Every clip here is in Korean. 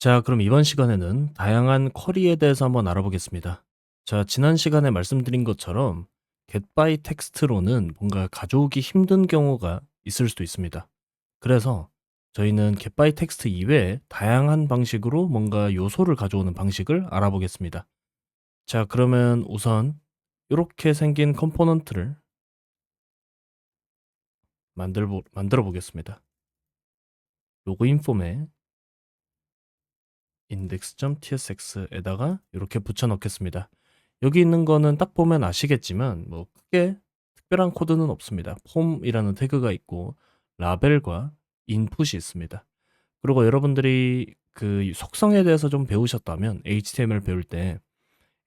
자, 그럼 이번 시간에는 다양한 쿼리에 대해서 한번 알아보겠습니다. 자, 지난 시간에 말씀드린 것처럼 getByText로는 뭔가 가져오기 힘든 경우가 있을 수도 있습니다. 그래서 저희는 getByText 이외에 다양한 방식으로 뭔가 요소를 가져오는 방식을 알아보겠습니다. 자, 그러면 우선 이렇게 생긴 컴포넌트를 만들어 보겠습니다. 로그인 폼에 index.tsx에다가 이렇게 붙여 넣겠습니다. 여기 있는 거는 딱 보면 아시겠지만 뭐 크게 특별한 코드는 없습니다. 폼이라는 태그가 있고 라벨과 인풋이 있습니다. 그리고 여러분들이 그 속성에 대해서 좀 배우셨다면 HTML 배울 때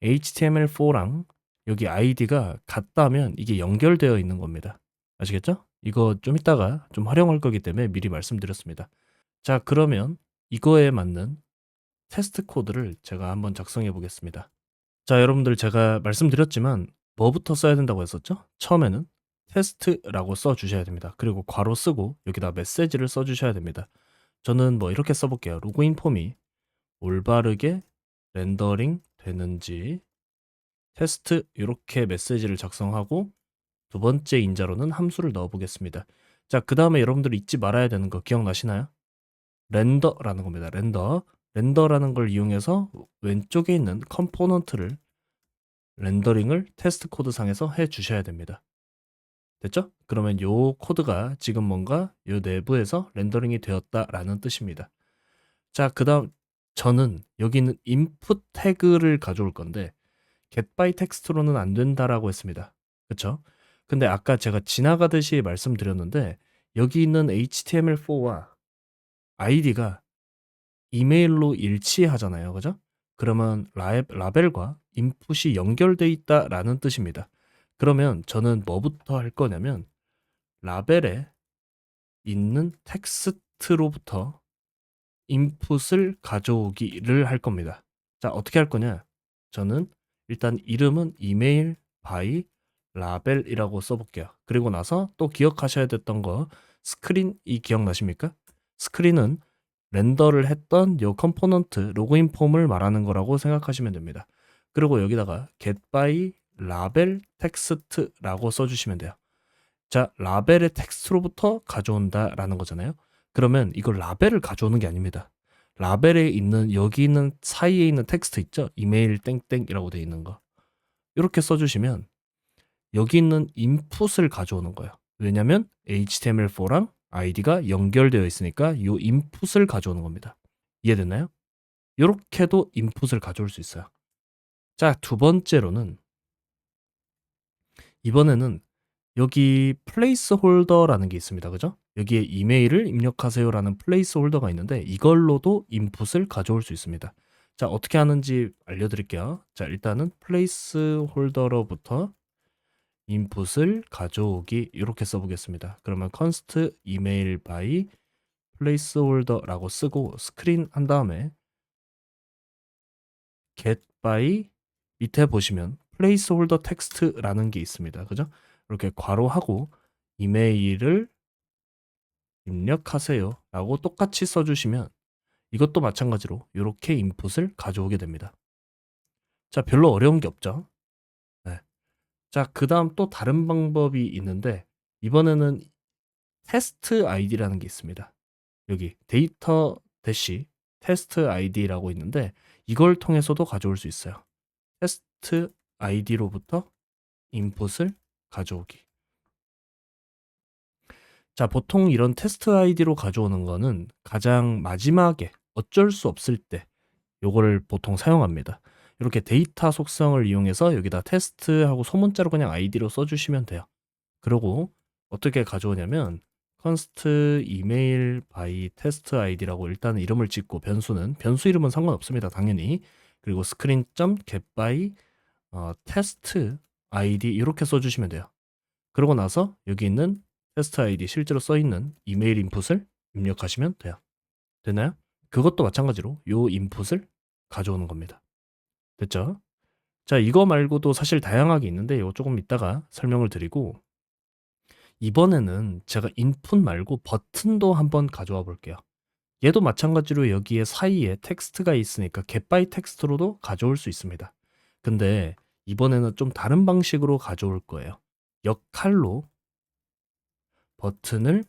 HTML4랑 여기 id가 같다면 이게 연결되어 있는 겁니다. 아시겠죠? 이거 좀 이따가 좀 활용할 거기 때문에 미리 말씀드렸습니다. 자, 그러면 이거에 맞는 테스트 코드를 제가 한번 작성해 보겠습니다. 자, 여러분들 제가 말씀드렸지만 뭐부터 써야 된다고 했었죠? 처음에는 테스트라고 써 주셔야 됩니다. 그리고 괄호 쓰고 여기다 메시지를 써 주셔야 됩니다. 저는 뭐 이렇게 써 볼게요. 로그인 폼이 올바르게 렌더링 되는지 테스트 이렇게 메시지를 작성하고 두 번째 인자로는 함수를 넣어 보겠습니다. 자, 그다음에 여러분들 잊지 말아야 되는 거 기억나시나요? 렌더라는 겁니다. 렌더라는 걸 이용해서 왼쪽에 있는 컴포넌트를 렌더링을 테스트 코드 상에서 해 주셔야 됩니다. 됐죠? 그러면 요 코드가 지금 뭔가 요 내부에서 렌더링이 되었다라는 뜻입니다. 자, 그다음 저는 여기 있는 input 태그를 가져올 건데 getByText로는 안 된다라고 했습니다. 그렇죠? 근데 아까 제가 지나가듯이 말씀드렸는데 여기 있는 HTML4와 id가 이메일로 일치하잖아요. 그죠? 그러면 라벨과 인풋이 연결돼 있다라는 뜻입니다. 그러면 저는 뭐부터 할 거냐면 라벨에 있는 텍스트로부터 인풋을 가져오기를 할 겁니다. 자, 어떻게 할 거냐? 저는 일단 이름은 이메일 바이 라벨이라고 써볼게요. 그리고 나서 또 기억하셔야 됐던 거 스크린이 기억나십니까? 스크린은 렌더를 했던 요 컴포넌트 로그인 폼을 말하는 거라고 생각하시면 됩니다. 그리고 여기다가 getBy 라벨 텍스트라고 써주시면 돼요. 자, 라벨의 텍스트로부터 가져온다라는 거잖아요. 그러면 이걸 라벨을 가져오는 게 아닙니다. 라벨에 있는 여기 있는 사이에 있는 텍스트 있죠? 이메일 땡땡이라고 되어 있는 거. 이렇게 써주시면 여기 있는 인풋을 가져오는 거예요. 왜냐면 HTML4랑 id가 연결되어 있으니까 이 인풋을 가져오는 겁니다. 이해됐나요? 이렇게도 인풋을 가져올 수 있어요. 자, 두 번째로는 이번에는 여기 플레이스 홀더라는 게 있습니다. 그죠? 여기에 이메일을 입력하세요라는 플레이스 홀더가 있는데 이걸로도 인풋을 가져올 수 있습니다. 자, 어떻게 하는지 알려드릴게요. 자, 일단은 플레이스 홀더로부터 인풋을 가져오기 이렇게 써보겠습니다. 그러면 const email by placeholder라고 쓰고 스크린 한 다음에 get by 밑에 보시면 placeholder text라는 게 있습니다. 그죠? 이렇게 괄호하고 이메일을 입력하세요 라고 똑같이 써주시면 이것도 마찬가지로 이렇게 인풋을 가져오게 됩니다. 자, 별로 어려운 게 없죠? 네. 자, 그 다음 또 다른 방법이 있는데 이번에는 테스트 아이디라는 게 있습니다. 여기 데이터 대시 테스트 아이디라고 있는데 이걸 통해서도 가져올 수 있어요. 테스트 아이디로부터 인풋을 가져오기. 자, 보통 이런 테스트 아이디로 가져오는 거는 가장 마지막에 어쩔 수 없을 때 요거를 보통 사용합니다. 이렇게 데이터 속성을 이용해서 여기다 테스트하고 소문자로 그냥 아이디로 써주시면 돼요. 그리고 어떻게 가져오냐면 const email by test id라고 일단 이름을 짓고 변수 이름은 상관없습니다. 당연히. 그리고 screen.get by test id 이렇게 써주시면 돼요. 그러고 나서 여기 있는 테스트 아이디 실제로 써 있는 이메일 인풋을 입력하시면 돼요. 됐나요? 그것도 마찬가지로 요 인풋을 가져오는 겁니다. 됐죠? 자, 이거 말고도 사실 다양하게 있는데 이거 조금 이따가 설명을 드리고 이번에는 제가 인풋 말고 버튼도 한번 가져와 볼게요. 얘도 마찬가지로 여기에 사이에 텍스트가 있으니까 getBy 텍스트로도 가져올 수 있습니다. 근데 이번에는 좀 다른 방식으로 가져올 거예요. 역할로 버튼을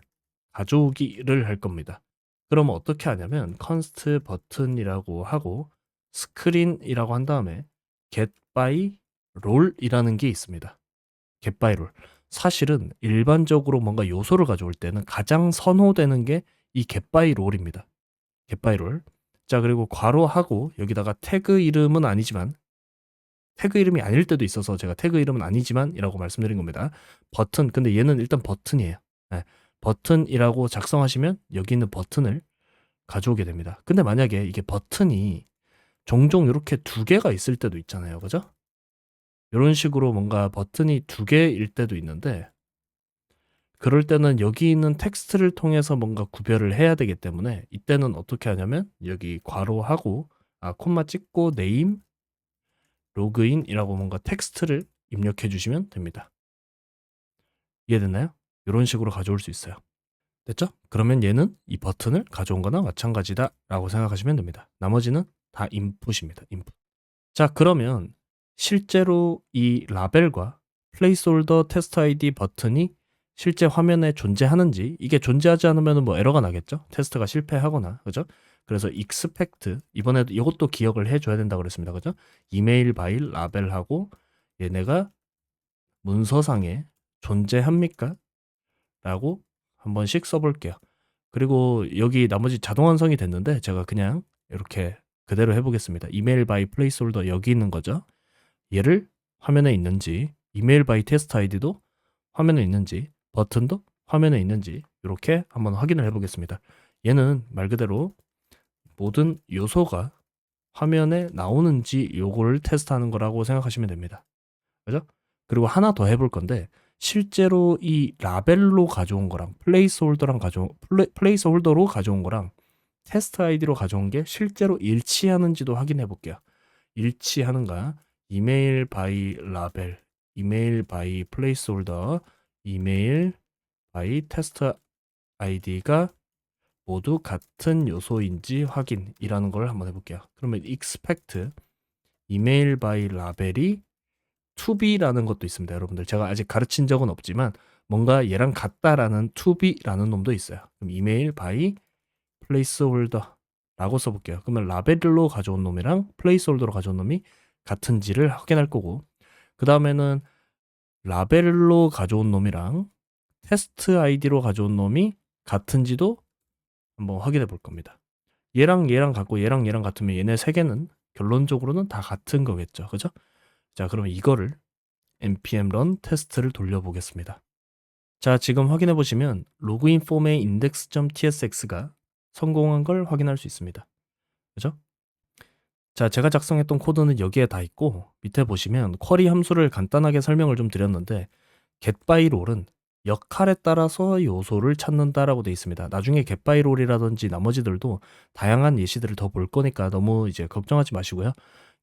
가져오기를 할 겁니다. 그러면 어떻게 하냐면 const 버튼이라고 하고 스크린이라고 한 다음에 getBy role이라는 게 있습니다. getBy role. 사실은 일반적으로 뭔가 요소를 가져올 때는 가장 선호되는 게 이 getBy role입니다. getBy role. 자, 그리고 괄호하고 여기다가 태그 이름은 아니지만 태그 이름이 아닐 때도 있어서 제가 태그 이름은 아니지만이라고 말씀드린 겁니다. 버튼, 근데 얘는 일단 버튼이에요. 네, 버튼이라고 작성하시면 여기 있는 버튼을 가져오게 됩니다. 근데 만약에 이게 버튼이 종종 이렇게 두 개가 있을 때도 있잖아요. 그죠? 이런 식으로 뭔가 버튼이 두 개일 때도 있는데 그럴 때는 여기 있는 텍스트를 통해서 뭔가 구별을 해야 되기 때문에 이때는 어떻게 하냐면 여기 괄호하고 콤마 찍고 네임 로그인이라고 뭔가 텍스트를 입력해 주시면 됩니다. 이해됐나요? 이런 식으로 가져올 수 있어요. 됐죠? 그러면 얘는 이 버튼을 가져온 거나 마찬가지다 라고 생각하시면 됩니다. 나머지는 다 인풋입니다. 인풋. 자, 그러면 실제로 이 라벨과 플레이스홀더 테스트 아이디 버튼이 실제 화면에 존재하는지, 이게 존재하지 않으면 뭐 에러가 나겠죠? 테스트가 실패하거나, 그죠? 그래서 expect, 이번에도 이것도 기억을 해줘야 된다고 그랬습니다. 그죠? 이메일 바일 라벨하고 얘네가 문서상에 존재합니까? 라고 한 번씩 써볼게요. 그리고 여기 나머지 자동 완성이 됐는데 제가 그냥 이렇게 그대로 해보겠습니다. 이메일 바이 플레이스홀더 여기 있는 거죠. 얘를 화면에 있는지, 이메일 바이 테스트 아이디도 화면에 있는지, 버튼도 화면에 있는지 이렇게 한번 확인을 해보겠습니다. 얘는 말 그대로 모든 요소가 화면에 나오는지 요거를 테스트하는 거라고 생각하시면 됩니다. 그죠? 그리고 하나 더 해볼 건데 실제로 이 라벨로 가져온 거랑 플레이스홀더로 가져온 거랑 테스트 아이디로 가져온 게 실제로 일치하는지도 확인해 볼게요. 일치하는가? 이메일 바이 라벨, 이메일 바이 플레이스홀더, 이메일 바이 테스트 아이디가 모두 같은 요소인지 확인이라는 걸 한번 해볼게요. 그러면 expect 이메일 바이 라벨이 tobe라는 것도 있습니다. 여러분들 제가 아직 가르친 적은 없지만 뭔가 얘랑 같다라는 tobe라는 놈도 있어요. 그럼 이메일 바이 플레이스홀더라고 써볼게요. 그러면 라벨로 가져온 놈이랑 플레이스홀더로 가져온 놈이 같은지를 확인할 거고 그 다음에는 라벨로 가져온 놈이랑 테스트 아이디로 가져온 놈이 같은지도 한번 확인해 볼 겁니다. 얘랑 얘랑 같고 얘랑 얘랑 같으면 얘네 세 개는 결론적으로는 다 같은 거겠죠. 그죠? 자, 그러면 이거를 npm run 테스트를 돌려보겠습니다. 자, 지금 확인해 보시면 로그인 폼의 index.tsx가 성공한 걸 확인할 수 있습니다. 그죠? 자, 제가 작성했던 코드는 여기에 다 있고 밑에 보시면 쿼리 함수를 간단하게 설명을 좀 드렸는데 getByRole은 역할에 따라서 요소를 찾는다라고 되어 있습니다. 나중에 getByRole이라든지 나머지들도 다양한 예시들을 더 볼 거니까 너무 이제 걱정하지 마시고요.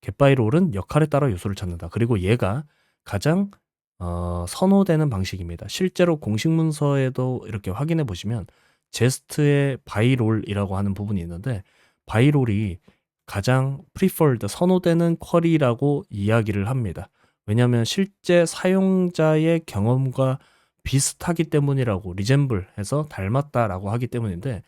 getByRole은 역할에 따라 요소를 찾는다. 그리고 얘가 가장 선호되는 방식입니다. 실제로 공식 문서에도 이렇게 확인해 보시면 제스트의 byRole이라고 하는 부분이 있는데 byRole이 가장 preferred 선호되는 쿼리라고 이야기를 합니다. 왜냐하면 실제 사용자의 경험과 비슷하기 때문이라고 resemble 해서 닮았다라고 하기 때문인데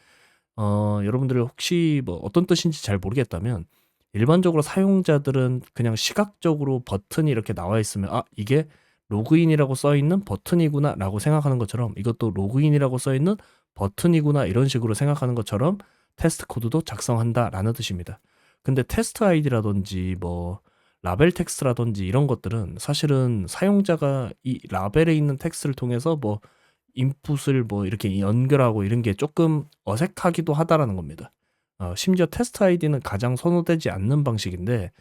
여러분들이 혹시 뭐 어떤 뜻인지 잘 모르겠다면 일반적으로 사용자들은 그냥 시각적으로 버튼이 이렇게 나와 있으면 이게 로그인이라고 써 있는 버튼이구나 라고 생각하는 것처럼 이것도 로그인이라고 써 있는 버튼이구나 이런 식으로 생각하는 것처럼 테스트 코드도 작성한다 라는 뜻입니다. 근데 테스트 아이디라든지 뭐 라벨 텍스트라든지 이런 것들은 사실은 사용자가 이 라벨에 있는 텍스트를 통해서 뭐 인풋을 뭐 이렇게 연결하고 이런 게 조금 어색하기도 하다라는 겁니다. 심지어 테스트 아이디는 가장 선호되지 않는 방식인데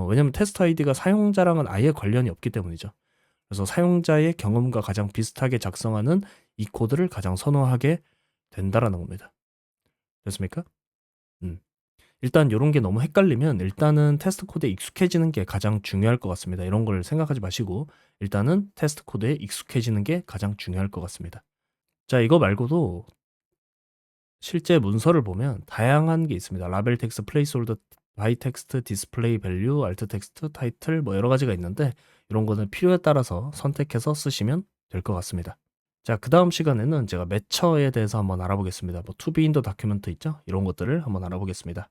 왜냐면 테스트 아이디가 사용자랑은 아예 관련이 없기 때문이죠. 그래서 사용자의 경험과 가장 비슷하게 작성하는 이 코드를 가장 선호하게 된다라는 겁니다. 됐습니까? 음. 일단 이런 게 너무 헷갈리면 일단은 테스트 코드에 익숙해지는 게 가장 중요할 것 같습니다. 이런 걸 생각하지 마시고 일단은 테스트 코드에 익숙해지는 게 가장 중요할 것 같습니다. 자, 이거 말고도 실제 문서를 보면 다양한 게 있습니다. 라벨 텍스트, 플레이스홀더, 바이 텍스트, 디스플레이 밸류, 알트 텍스트, 타이틀 뭐 여러 가지가 있는데 이런 거는 필요에 따라서 선택해서 쓰시면 될 것 같습니다. 자, 그다음 시간에는 제가 매처에 대해서 한번 알아보겠습니다. 뭐 투비 인더 다큐멘트 있죠? 이런 것들을 한번 알아보겠습니다.